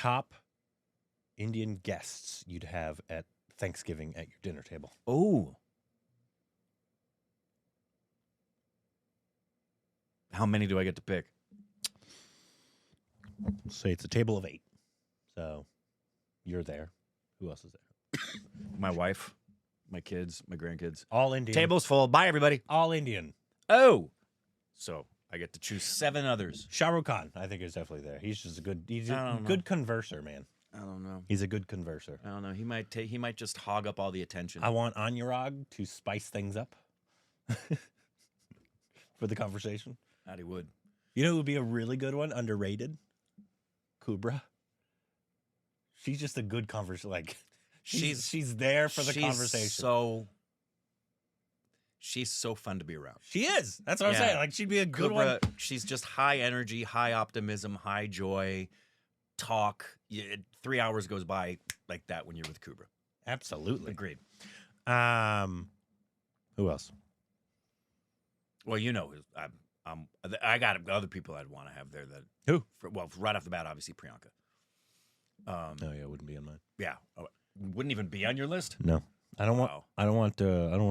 top Indian guests you'd have at Thanksgiving at your dinner table? Oh. How many do I get to pick? Say it's a table of 8. So you're there. Who else is there? My wife, my kids, my grandkids. All Indian. Table's full. Bye, everybody. All Indian. Oh. So I get to choose 7 others. Shah Rukh Khan, I think, is definitely there. He's just a good good converser, man. I don't know. He's a good converser. I don't know. He might just hog up all the attention. I want Anurag to spice things up for the conversation. That he would. You know who would be a really good one, underrated? Kubra. She's just a good conversation. Like she's there for the conversation. She's so fun to be around. She is. That's what I'm saying. Like she'd be a good one. She's just high energy, high optimism, high joy. Talk. 3 hours goes by like that when you're with Kubra. Absolutely. Agreed. Who else? Well, you know, I got other people I'd want to have there. That who? Right off the bat, obviously Priyanka. Oh yeah, it wouldn't be on mine. Yeah, wouldn't even be on your list. No, I don't want. I don't want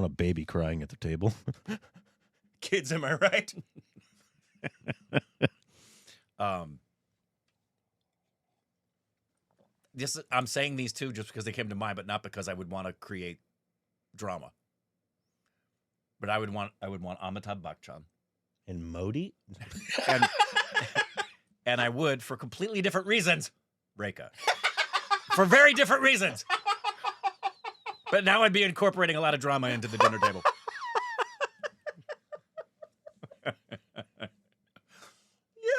a baby crying at the table. Kids, am I right? I'm saying these two just because they came to mind, but not because I would want to create drama. But I would want Amitabh Bachchan and Modi, and I would, for completely different reasons, Rekha, for very different reasons. But now I'd be incorporating a lot of drama into the dinner table.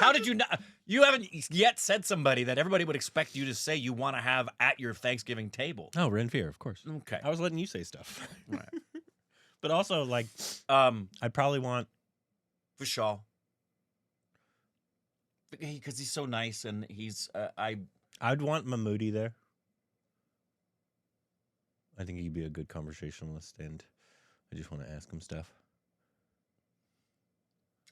How did you not? You haven't yet said somebody that everybody would expect you to say you want to have at your Thanksgiving table. Oh, Renfir, of course. Okay. I was letting you say stuff. Right. But also, like, I'd probably want Vishal. Because he's so nice and he's, I'd want Mahmoodi there. I think he'd be a good conversationalist, and I just want to ask him stuff.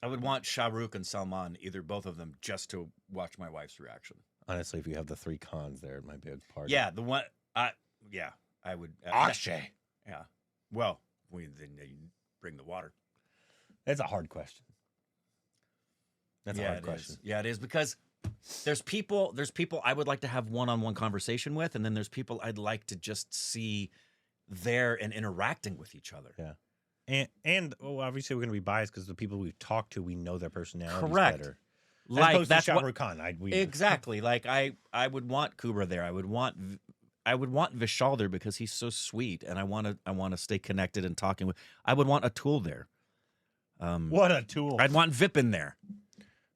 I would want Shah Rukh and Salman, either both of them, just to watch my wife's reaction. Honestly, if you have the 3 cons there, it might be a party. Yeah, the one, I would. Akshay. Yeah. Well, then you bring the water. That's a hard question. That's a hard question. Yeah, it is, because there's people I would like to have one-on-one conversation with, and then there's people I'd like to just see there and interacting with each other. Yeah. And obviously we're going to be biased because the people we've talked to, we know their personalities Correct. better. Like, as opposed that's to Shah Rukh Khan. Exactly. Like I would want Kubra there. I would want Vishal there because he's so sweet, and I want to stay connected and talking with. I would want Atul there. What a tool! I'd want Vipin there.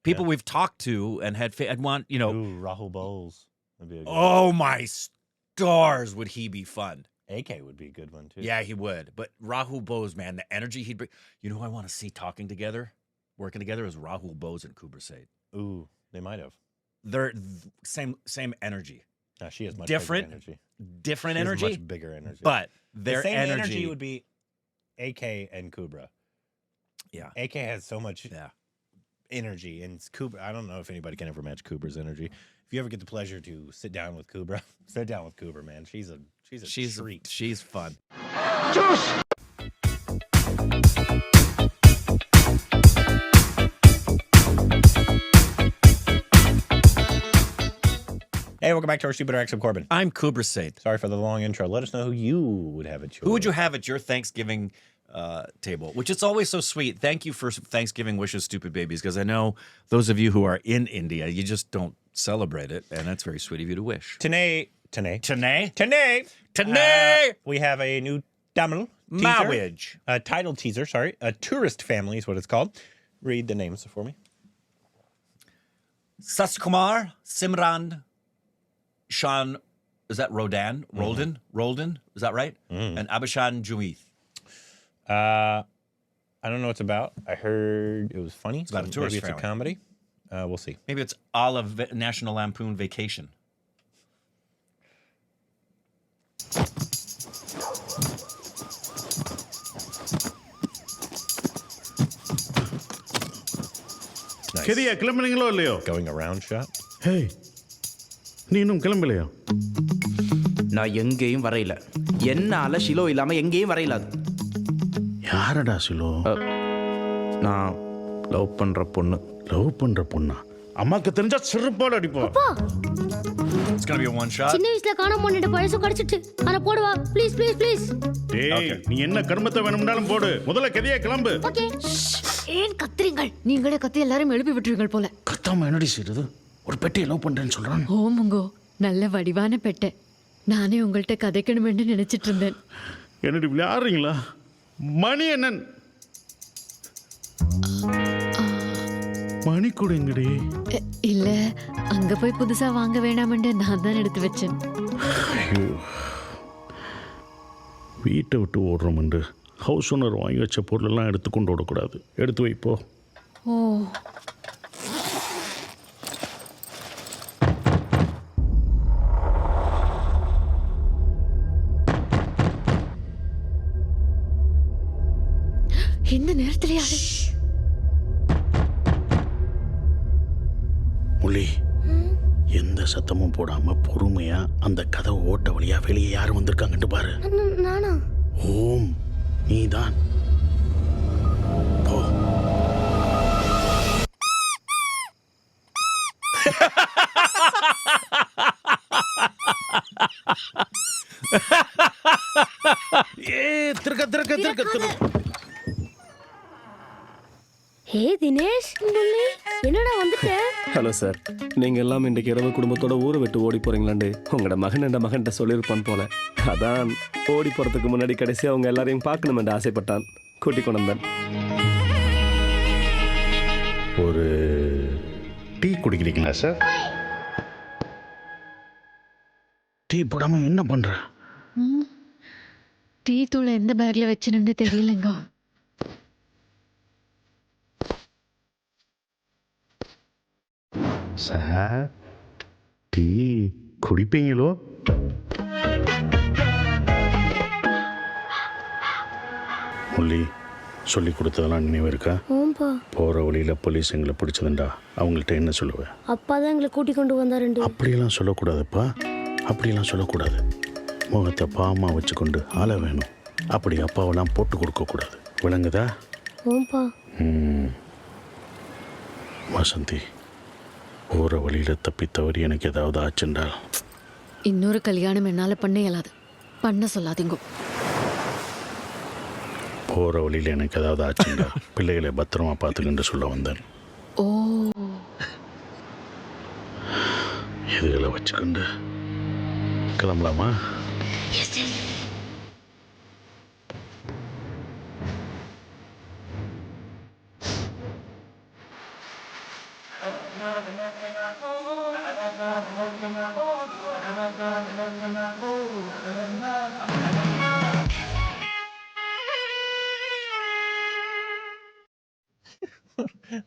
People we've talked to and had. I'd want Rahul Bose. My stars! Would he be fun? AK would be a good one too. Yeah, he would. But Rahul Bose, man, the energy he'd bring. You know who I want to see talking together, working together, is Rahul Bose and Kubra Seth. Ooh, they might have. They're same energy. No, she has much different bigger energy. Different she energy. Has much bigger energy. But their the same energy would be AK and Kubra. Yeah. AK has so much energy, and Kubra. I don't know if anybody can ever match Kubra's energy. If you ever get the pleasure to sit down with Kubra, man. She's a treat. She's fun. Hey, welcome back to our Stupid Rex. I'm Corbin. I'm Kubra Seth. Sorry for the long intro. Let us know who you would have at your. Who would you have at your Thanksgiving table? Which is always so sweet. Thank you for Thanksgiving wishes, stupid babies, because I know those of you who are in India, you just don't celebrate it, and that's very sweet of you to wish. Today. We have a new Tamil marriage. A title teaser, sorry. A tourist family is what it's called. Read the names for me. Sasikumar, Simran, Shan, is that Roldan? Roldan, is that right? And Abhishan Jumeeth. I don't know what it's about. I heard it was funny. It's about a tourist maybe it's a comedy. We'll see. Maybe it's a la National Lampoon Vacation. Nice. Going around shot. Hey, நீ இன்னும் கிளம்பலையா? நான் எங்கேயும் வரையில. என்னால Shiloh இல்லாம எங்கேயும் வரையில. அது யாரடா சிலோ? நான் லவ் பண்ற பொண்ணு. லவ் பண்ற பொண்ணா? அம்மாக்கு தெரிஞ்சா செருப்பால அடிப்பா. It's going to be a one shot. சின்ன வயசுல காணாம பண்ணிட்ட பழசு கடிச்சிட்டு அத போடுவா ப்ளீஸ் ப்ளீஸ் ப்ளீஸ். டேய் நீ என்ன கர்மத்தை வேணும்னாலும் போடு, முதல்ல கதையா கிளம்பு. ஓகே. ஏன் கத்துறீங்கள்? நீங்களே கத்தி எல்லாரும் எழுப்பி விட்டுருங்கள் போல. கத்தாம என்னடி செய்யுது? ஒரு பெட்டியை லவ் பண்றேன்னு சொல்றான். ஓமுங்கோ, நல்ல வடிவான பெட்டை. நானே உங்கள்கிட்ட கதைக்கணும்னு நினைச்சிட்டு இருந்தேன். என்னடி விளையாடுறீங்களா? மணி என்னன் மணி கூட எங்கடி? இல்ல, அங்க போய் புதுசா வாங்க வேணாம்னு நான் தான் எடுத்து வச்சேன். வீட்டை விட்டு ஓடுறோம்ண்டு ஹவுஸ் ஓனர் வாங்கி வச்ச பொருளெல்லாம் எடுத்து கொண்டு ஓடக்கூடாது. எடுத்து வைப்போ. ஓ, இந்த நேரத்திலேயா? முள்ளி, எந்த சத்தமும் போடாம பொறுமையா அந்த கதவை ஓட்ட வழியா வெளியே யாரும் வந்திருக்காங்கன்னு பாரு. நானா? ஓம், நீதான். போ. திருக்க. ஹே தினேஷ், முள்ளி, என்னடா வந்துட்ட? ஹலோ சார், நீங்க எல்லாம் இன்றைக்கு இரவு குடும்பத்தோட ஊரை விட்டு ஓடி போறீங்களாண்டு உங்களோட மகன்கிட்ட சொல்லியிருப்பான் போல. அதான் ஓடி போறதுக்கு முன்னாடி கடைசி அவங்க எல்லாரையும் பார்க்கணும் என்று ஆசைப்பட்டான். கூட்டி கொண்டு வந்தேன். ஒரு டீ குடிக்கிறீங்களா சார்? டீ போடாம என்ன பண்ற? டீ தூளை எந்த பேக்ல வச்சுன்னு தெரியலங்க. Sir, tea குடிப்பீங்களோ? முள்ளி, சொல்லி கொடுத்ததெல்லாம் நினைவு இருக்கா? ஓம்பா. போகிற வழியில் போலீஸ் எங்களை பிடிச்சதுண்டா அவங்கள்ட்ட என்ன சொல்லுவேன்? அப்பா தான் எங்களை கூட்டி கொண்டு வந்தாருண்டு. அப்படியெல்லாம் சொல்லக்கூடாதுப்பா, அப்படியெல்லாம் சொல்லக்கூடாது. முகத்தை பாமா வச்சுக்கொண்டு ஆள வேணும். அப்படி அப்பாவெல்லாம் போட்டு கொடுக்கக்கூடாது. விளங்குதா? ஓம்பா. வசந்தி, போகிற வழியில் தப்பி தவறி எனக்கு ஏதாவது ஆச்சுண்டால் இன்னொரு கல்யாணம் என்னால பண்ண இயலாது. பண்ண சொல்லாதீங்க. போகிற வழியில் எனக்கு ஏதாவது ஆச்சுண்டா பிள்ளைகளை பத்திரமா பார்த்துக்கிட்டு சொல்ல வந்தேன். ஓ, இதுகளை வச்சுக்கொண்டு கிளம்பலாமா?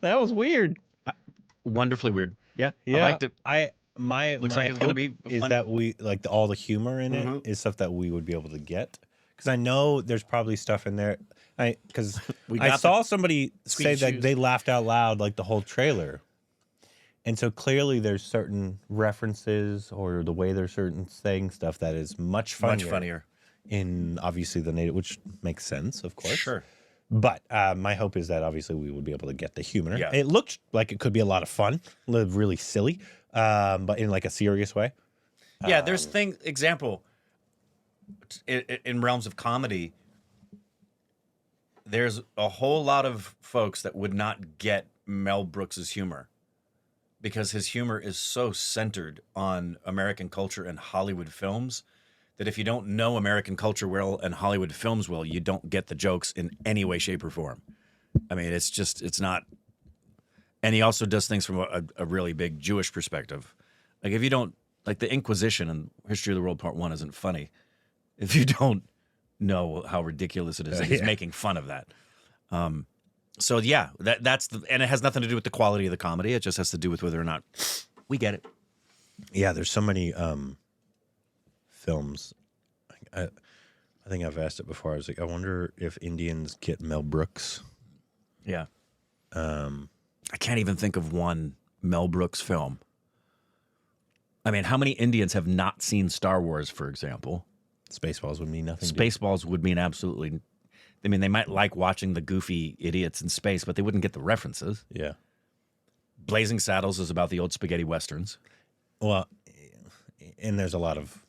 That was weird. Wonderfully weird. Yeah. Yeah, I liked it. Looks my like it's gonna be hope is fun. that we like all the humor in it is stuff that we would be able to get, because I know there's probably stuff in there. Because I got saw somebody say squeaky that shoes. they laughed out loud like the whole trailer, and so clearly there's certain references or the way they're certain saying stuff that is much funnier in obviously the native, which makes sense, of course. Sure. But my hope is that obviously we would be able to get the humor. Yeah. It looked like it could be a lot of fun, really silly, but in like a serious way. Yeah, there's example, in realms of comedy, there's a whole lot of folks that would not get Mel Brooks's humor because his humor is so centered on American culture and Hollywood films that if you don't know American culture well and Hollywood films well, you don't get the jokes in any way, shape, or form. I mean, it's not. And he also does things from a really big Jewish perspective. Like if you don't, like the Inquisition and History of the World Part 1 isn't funny if you don't know how ridiculous it is that he's making fun of that. So yeah, and it has nothing to do with the quality of the comedy. It just has to do with whether or not we get it. Yeah, there's so many films. I think I've asked it before. I was like, I wonder if Indians get Mel Brooks. Yeah. I can't even think of one Mel Brooks film. I mean, how many Indians have not seen Star Wars, for example? Spaceballs would mean nothing. Spaceballs would mean absolutely. I mean, they might like watching the goofy idiots in space, but they wouldn't get the references. Yeah. Blazing Saddles is about the old spaghetti westerns. Well, and there's a lot of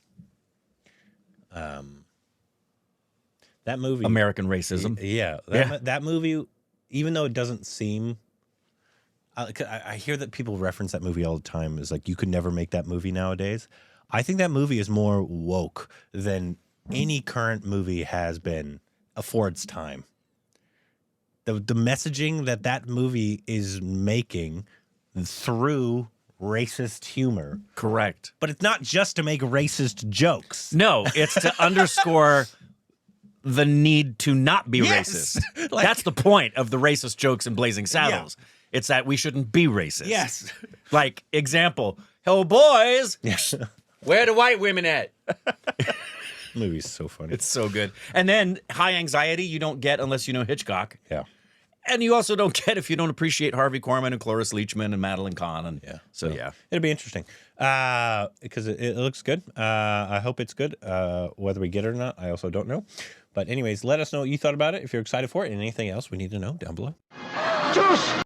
that movie. American racism. Yeah. That movie, even though it doesn't seem. I hear that people reference that movie all the time as like you could never make that movie nowadays. I think that movie is more woke than any current movie has been for its time. The messaging that movie is making through racist humor. Correct. But it's not just to make racist jokes. No, it's to underscore the need to not be Yes! racist. Like- That's the point of the racist jokes in Blazing Saddles. It's that we shouldn't be racist. Yes. Like, example, hello, boys. Yes. Where the white women at? Movie's so funny. It's so good. And then high anxiety you don't get unless you know Hitchcock. Yeah. And you also don't get if you don't appreciate Harvey Korman and Cloris Leachman and Madeline Kahn. And yeah. It'll be interesting because it looks good. I hope it's good. Whether we get it or not, I also don't know. But anyways, let us know what you thought about it. If you're excited for it and anything else we need to know down below. Juice!